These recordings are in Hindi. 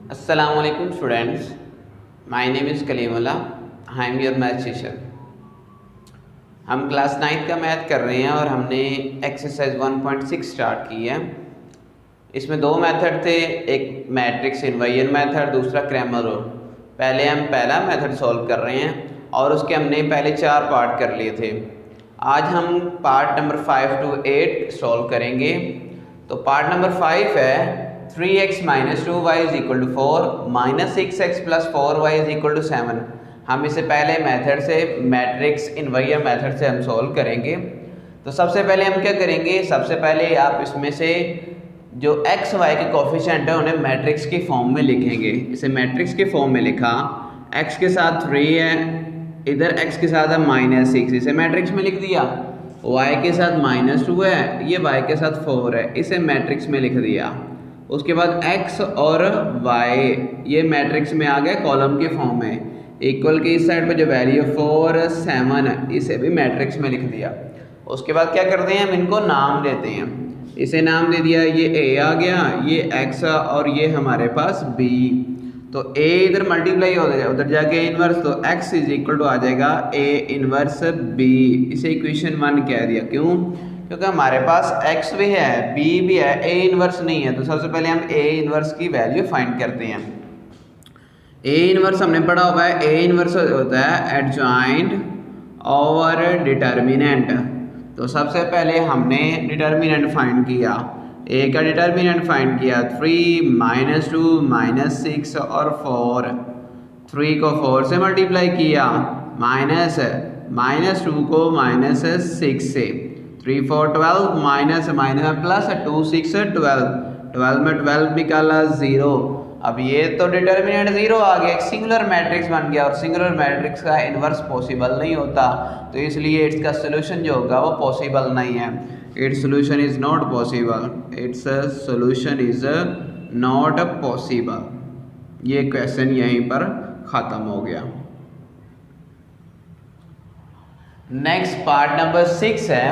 Assalamualaikum students, my name is Kalimullah, I am your math teacher। हम क्लास 9 का मैथ कर रहे हैं और हमने एक्सरसाइज 1.6 स्टार्ट की है। इसमें दो मेथड थे, एक मैट्रिक्स इन्वर्जन मेथड, दूसरा क्रैमर रूल। पहले हम पहला मेथड सॉल्व कर रहे हैं और उसके हमने पहले 4 पार्ट कर लिए थे। आज हम पार्ट नंबर 5 to 8 सॉल्व करेंगे। तो पार्ट नंबर 5 है 3x - 2y = 4 - 6x + 4y = 7। हम इसे पहले मेथड से मैट्रिक्स इन्वर्जन मेथड से हम सॉल्व करेंगे। तो सबसे पहले हम क्या करेंगे, सबसे पहले आप इसमें से जो x y के कोफिशिएंट है उन्हें मैट्रिक्स की फॉर्म में लिखेंगे। इसे मैट्रिक्स के फॉर्म में लिखा, x के साथ 3 है, इधर x के साथ है -6, इसे मैट्रिक्स में लिख दिया। y के साथ -2 है, ये y के साथ 4 है, इसे मैट्रिक्स में लिख दिया। उसके बाद x और y ये मैट्रिक्स में आ गए कॉलम के फॉर्म में। इक्वल के इस साइड पे जो वैल्यू 4 7 है, इसे भी मैट्रिक्स में लिख दिया। उसके बाद क्या करते हैं, हम इनको नाम देते हैं। इसे नाम दे दिया, ये a आ गया, ये x और ये हमारे पास b। तो a इधर मल्टीप्लाई हो जाएगा, उधर जाके इनवर्स, तो x = आ जाएगा a इनवर्स b। इसे इक्वेशन 1 कह दिया। क्यों? क्योंकि हमारे पास x भी है, b भी है, a इनवर्स नहीं है। तो सबसे पहले हम a इनवर्स की वैल्यू फाइंड करते हैं। a इनवर्स हमने पढ़ा हुआ है, a इनवर्स होता है एडजॉइंट ओवर डिटर्मिनेंट। तो सबसे पहले हमने डिटर्मिनेंट फाइंड किया, a का डिटर्मिनेंट फाइंड किया 3 - 2 - 6 और 4। 3 को 4 से मल्टीप्लाई किया, -2 को -6 से, 3 4 12 माइनस प्लस 2 6 12, 12 में 12 निकाला 0। अब ये तो डिटर्मिनेंट 0 आ गया, एक सिंगुलर मैट्रिक्स बन गया और सिंगुलर मैट्रिक्स का इन्वर्स पॉसिबल नहीं होता, तो इसलिए इसका सोल्यूशन जो होगा वो पॉसिबल नहीं है। Its solution is not possible, its solution is not possible. ये क्वेश्चन यहीं पर ख़त्म हो गया। नेक्स्ट पार्ट नंबर 6 है।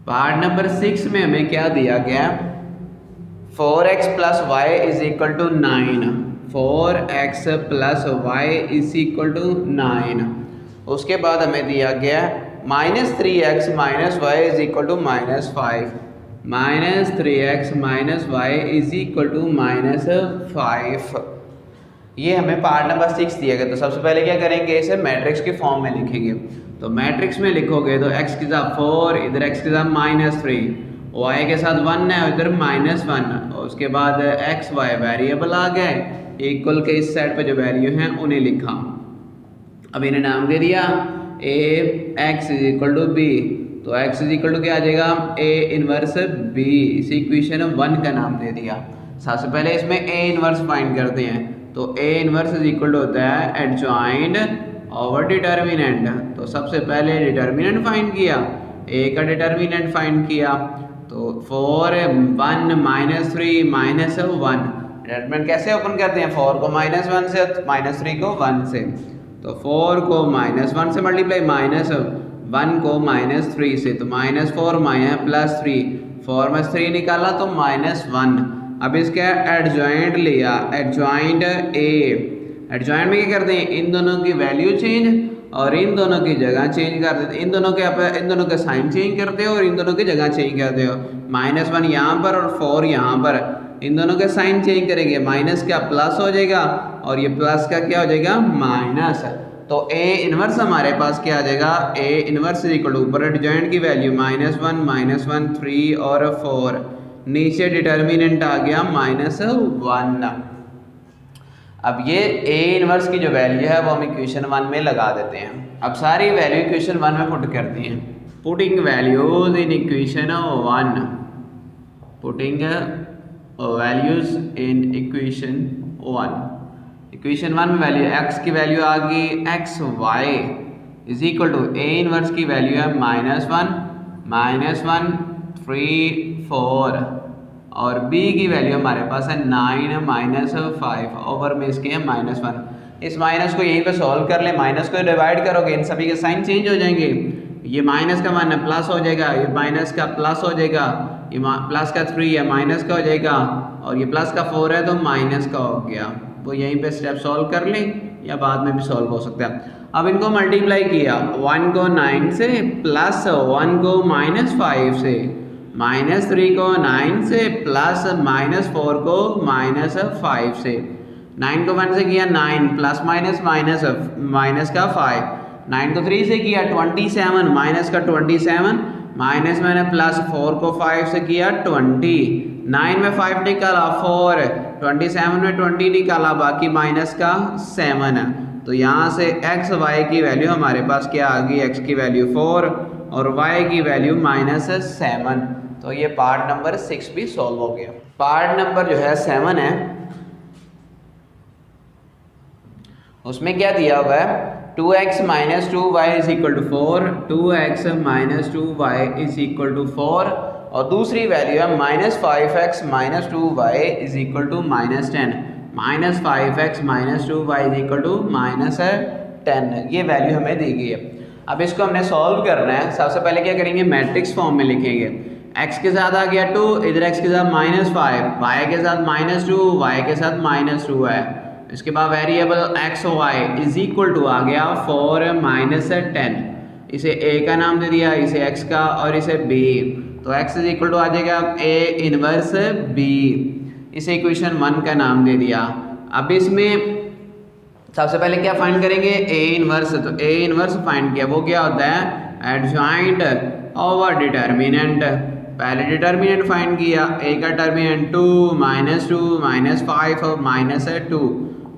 पार्ट नंबर 6 में हमें क्या दिया गया, 4x + y = 9। 4x + y = 9। उसके बाद हमें दिया गया -3x - y = -5। -3x - y = -5। ये हमें पार्ट नंबर 6 दिया गया। तो सबसे पहले क्या करेंगे, इसे मैट्रिक्स के फॉर्म में लिखेंगे। तो मैट्रिक्स में लिखोगे तो x के साथ 4, इधर x के साथ -3, y के साथ 1 है, इधर -1। उसके बाद x y वेरिएबल आ गए, इक्वल के इस साइड पे जो वैल्यू हैं उन्हें लिखा। अब इन्हें नाम दे दिया a x = b। तो x क्या आ जाएगा, a इनवर्स b। इसी इक्वेशन 1 का नाम दे दिया। सबसे पहले इसमें a इनवर्स फाइंड करते हैं। तो a इनवर्स होता है एडजॉइंट ओवर डिटर्मिनेंट। तो सबसे पहले डिटर्मिनेंट फाइंड किया, a का डिटर्मिनेंट फाइंड किया। तो 4 1 -3 -1। डिटर्मिनेंट कैसे ओपन करते हैं, 4 को -1 से, -3 को 1 से। तो 4 को -1 से मल्टीप्लाई, -1 को -3 से, तो -4 +3, 4 में 3 निकाला तो -1। अब इसका एडजॉइंट लिया, एडजॉइंट a। एडजॉइंट में क्या करते हैं, इन दोनों की वैल्यू चेंज और इन दोनों की जगह चेंज कर देते। इन दोनों का साइन चेंज करते हो और इन दोनों की जगह चेंज करते हो। -1 यहाँ पर और 4 यहाँ पर, इन दोनों का साइन चेंज करेंगे, माइनस का प्लस हो जाएगा और ये प्लस का क्या हो जाएगा, माइनस। तो a इनवर्स हमारे पास क्या आ जाएगा, a इनवर्स = ऊपर एडजॉइंट की वैल्यू -1 3 और 4, नीचे डिटर्मिनेंट आ गया -1। अब ये a इनवर्स की जो वैल्यू है वो हम इक्वेशन 1 में लगा देते हैं। अब सारी वैल्यू इक्वेशन 1 में पुट करते हैं। Putting values in equation 1, putting values in equation 1। Equation 1 में वैल्यू x की वैल्यू आ गई, x y = a इनवर्स की वैल्यू है -1 3 4 और b की वैल्यू हमारे पास है 9 -5 ओवर में इसके है -1। इस माइनस को यहीं पे सॉल्व कर ले, माइनस को डिवाइड करोगे इन सभी के साइन चेंज हो जाएंगे। ये माइनस का मान प्लस हो जाएगा, ये माइनस का प्लस हो जाएगा, ये प्लस का 3 है माइनस का हो जाएगा, और ये प्लस का 4 है तो माइनस का हो गया। वो यहीं पे स्टेप सॉल्व कर लें या बाद में भी सॉल्व हो सकता है। अब इनको मल्टीप्लाई किया, 1 को 9 से, प्लस 1 को -5 से, -3 को 9 से, प्लस -4 को -5 से। 9 को 1 से किया 9, प्लस माइनस का 5, 9 को 3 से किया 27, माइनस का 27, माइनस मैंने प्लस 4 को 5 से किया 20, 9 में 5 निकाला 4, 27 में 20 निकाला, बाकी माइनस का 7 है। तो यहाँ से एक्स वाई की वैल्यू हमारे पास क्या आ गई, एक्स की वैल्यू 4 और वाई की वैल्यू -7। तो ये पार्ट नंबर 6 भी सॉल्व हो गया। पार्ट नंबर जो है 7 है, उसमें क्या दिया हुआ है, 2x - 2y = 4, 2x - 2y = 4, और दूसरी वैल्यू है -5x - 2y = -10, -5x - 2y = -10। ये वैल्यू हमें दी गई है। अब इसको हमने सॉल्व करना है। सबसे पहले क्या करेंगे, मैट्रिक्स फॉर्म में लिखेंगे। x के साथ आ गया 2, इधर x के साथ -5, y के साथ -2, y के साथ -2 है। इसके बाद वेरिएबल x y = आ गया 4 - 10। इसे a का नाम दे दिया, इसे x का, और इसे b। तो x = आ जाएगा a इनवर्स b। इसे इक्वेशन 1 का नाम दे दिया। अब इसमें सबसे पहले क्या फाइंड करेंगे, a इनवर्स। तो a इनवर्स फाइंड किया, वो क्या होता है, एडजॉइंट ओवर डिटर्मिनेंट। पहले डिटर्मिनेंट फाइंड किया, a का डिटर्मिनेंट 2 -2 -5 और -2,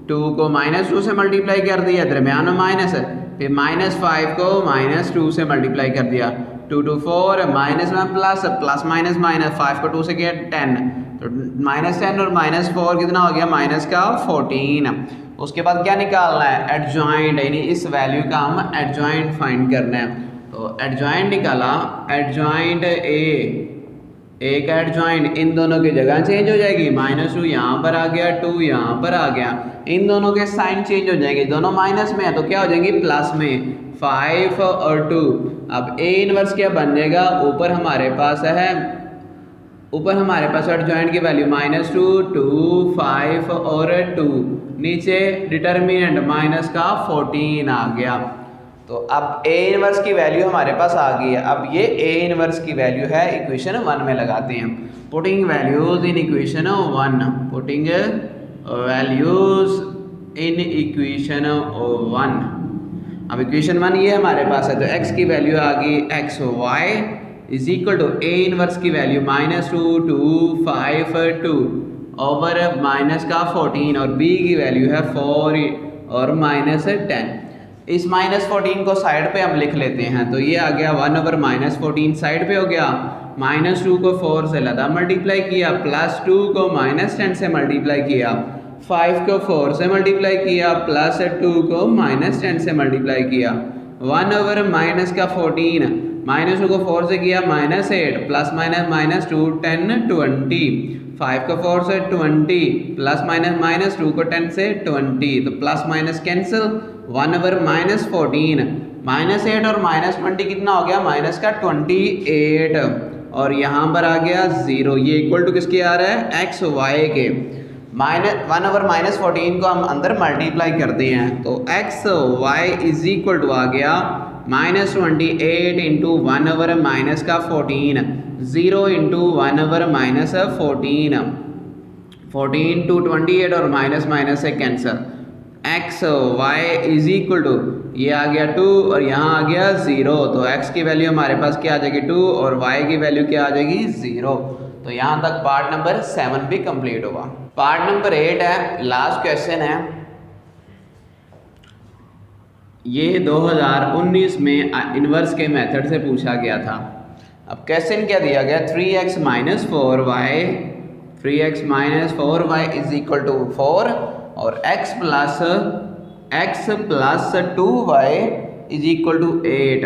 2 को -2 से मल्टीप्लाई कर दिया, दरम्यान में माइनस है, फिर -5 को -2 से मल्टीप्लाई कर दिया, 2 2 4, माइनस में प्लस, प्लस माइनस माइनस, 5 को 2 से किया 10, तो -10 और -4 कितना हो गया, माइनस का 14। उसके बाद क्या निकालना है, एडजॉइंट, यानी इस वैल्यू का हम एडजॉइंट फाइंड करना है। तो एडजॉइंट निकाला, एडजॉइंट ए का एडजॉइंट, इन दोनों की जगह चेंज हो जाएगी, -2 यहाँ पर आ गया, 2 यहाँ पर आ गया, इन दोनों के साइन चेंज हो जाएंगे, दोनों माइनस में है तो क्या हो जाएंगे, प्लस में, 5 और 2। अब ए इनवर्स क्या बन जाएगा, ऊपर हमारे पास एडजॉइंट की वैल्यू -2, 2, 5 और 2, नीचे डिटर्मिनेंट माइनस का 14 आ गया। तो अब ए इनवर्स की वैल्यू हमारे पास आ गई है। अब ये ए इनवर्स की वैल्यू है, इक्वेशन 1 में लगाते हैं। Putting values in equation 1, putting values in equation 1। अब इक्वेशन 1 ये हमारे पास है, तो x की वैल्यू आ गई एक्स वाई = ए इनवर्स की वैल्यू -2, 2, 5, 2 ओवर माइनस का 14, और b की वैल्यू है 4 और -10। इस -14 को साइड पे हम लिख लेते हैं, तो ये आ गया 1 ओवर -14 साइड पे हो गया, -2 को 4 से लगा मल्टीप्लाई किया, +2 को -10 से मल्टीप्लाई किया, 5 को 4 से मल्टीप्लाई किया, +2 को -10 से मल्टीप्लाई किया, 1 ओवर माइनस का 14, -2 को 4 से किया -8, प्लस माइनस -2 10 20, 5 को 4 से 20, प्लस -2 को 10 से 20, तो प्लस माइनस कैंसिल, 1 ओवर -14, -8 और -20 कितना हो गया, माइनस का 28, और यहाँ पर आ गया 0। ये इक्वल टू किसके आ रहा है, एक्स वाई के। 1 ओवर -14 को हम अंदर मल्टीप्लाई करते हैं, तो एक्स वाई = आ गया -28 इंटू 1 ओवर माइनस का 14, 0 इंटू 1 ओवर -14, 14 टू 28 और माइनस से कैंसिल, एक्स वाई = ये आ गया 2 और यहाँ आ गया 0, तो x की वैल्यू हमारे पास क्या आ जाएगी 2 और y की वैल्यू क्या आ जाएगी 0। तो यहाँ तक पार्ट नंबर 7 भी कंप्लीट हुआ। पार्ट नंबर 8 है, लास्ट क्वेश्चन है। ये 2019 में इनवर्स के मेथड से पूछा गया था। अब क्वेश्चन क्या दिया गया, 3x - 4y = 4 और x प्लस 2y = 8।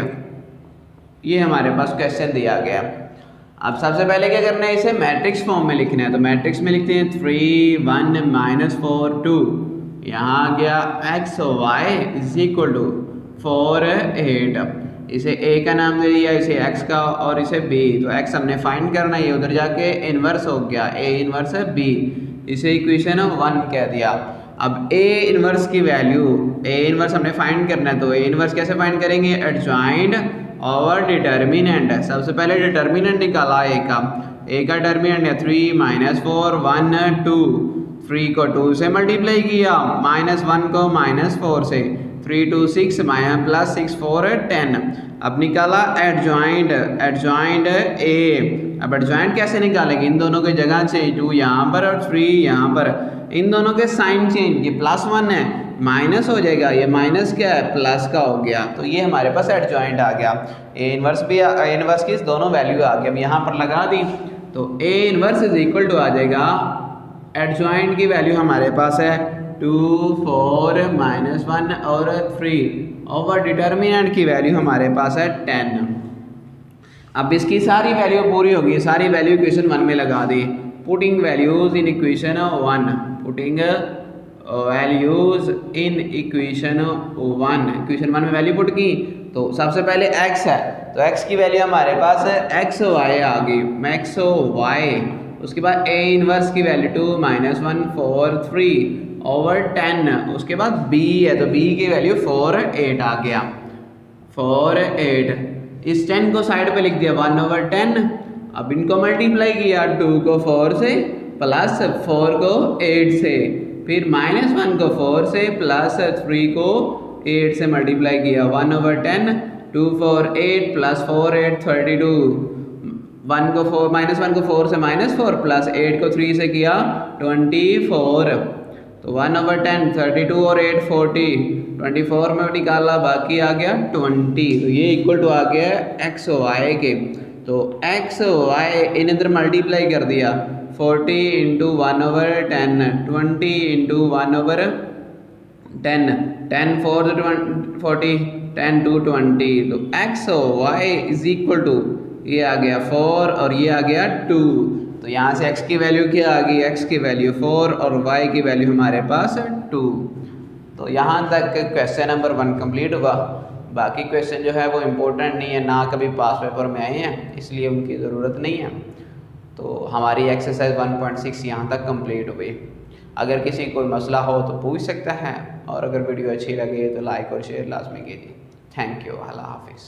ये हमारे पास क्वेश्चन दिया गया। अब सबसे पहले क्या करना है, इसे मैट्रिक्स फॉर्म में लिखना है, तो मैट्रिक्स में लिखते हैं 3 1 -4 2। यहाँ आ गया x y = 4 8। इसे a का नाम दे दिया, इसे x का और इसे b। तो x हमने फाइंड करना है, ये उधर जाके इन्वर्स हो गया, a इन्वर्स है b, इसे इक्वेशन 1 कह दिया। अब a इन्वर्स की वैल्यू, a इन्वर्स हमने फाइंड करना है, तो a इन्वर्स कैसे फाइंड करेंगे, एडजॉइंट और डिटर्मिनेंट। सबसे पहले डिटर्मिनेंट निकाला a का डिटर्मिनेंट है 3 - 4 1 2, 3 को 2 से मल्टीप्लाई किया, -1 को -4 से, 3 2 6 प्लस 6 4 10। अब निकाला एडजॉइंट ए। अब एडजॉइंट कैसे निकालेंगे, इन दोनों की जगह से 2 यहाँ पर और 3 यहाँ पर, इन दोनों के साइन चेंज, ये +1 है माइनस हो जाएगा, ये माइनस क्या है प्लस का हो गया, तो ये हमारे पास एडजॉइंट आ गया। ए इन्वर्स भी ए इन्वर्स की दोनों वैल्यू आ गई, अब यहाँ पर लगा दी, तो A inverse is equal to आ जाएगा, एडजॉइंट की वैल्यू हमारे पास है 2 4 -1 और 3 ओवर डिटर्मिनेंट की वैल्यू हमारे पास है 10। अब इसकी सारी वैल्यू पूरी होगी, सारी वैल्यू इक्वेशन 1 में लगा दी। Putting values in equation 1, putting values in equation 1 में वैल्यू पुट की, तो सबसे पहले x है, तो x की वैल्यू हमारे पास है एक्स वाई आ गई, मैक्स वाई। उसके बाद a इन्वर्स की वैल्यू 2 -1 4 3 ओवर 10। उसके बाद b है, तो b की वैल्यू 4 8 आ गया, 4 8। इस 10 को साइड पे लिख दिया 1/10। अब इनको मल्टीप्लाई किया, 2 को 4 से प्लस 4 को 8 से, फिर -1 को 4 से प्लस 3 को 8 से मल्टीप्लाई किया, 1/10, 2 4 8 प्लस 4 8 32, 1 को 4 -1 को 4 से -4 प्लस 8 को 3 से किया 24, तो 1/10 32 और 8 40, 24 में निकाला, बाकी आ गया 20, तो ये इक्वल टू आ गया एक्स वाई के। तो एक्स वाई इन इधर मल्टीप्लाई कर दिया, 40 × 1/10, 20 × 1/10, 10 4 40, 10 2 20, तो x y is equal to, ये आ गया 4 और ये आ गया 2। तो यहाँ से x की वैल्यू क्या आ गई, x की वैल्यू 4 और y की वैल्यू हमारे पास 2। तो यहाँ तक क्वेश्चन नंबर 1 कंप्लीट हुआ। बाकी क्वेश्चन जो है वो इम्पोर्टेंट नहीं है, ना कभी पास पेपर में आए हैं, इसलिए उनकी ज़रूरत नहीं है। तो हमारी एक्सरसाइज 1.6 यहाँ तक कंप्लीट हुई। अगर किसी कोई मसला हो तो पूछ सकता है, और अगर वीडियो अच्छी लगे तो लाइक और शेयर लाजमी कीजिए। थैंक यू, अल्लाह हाफिज़।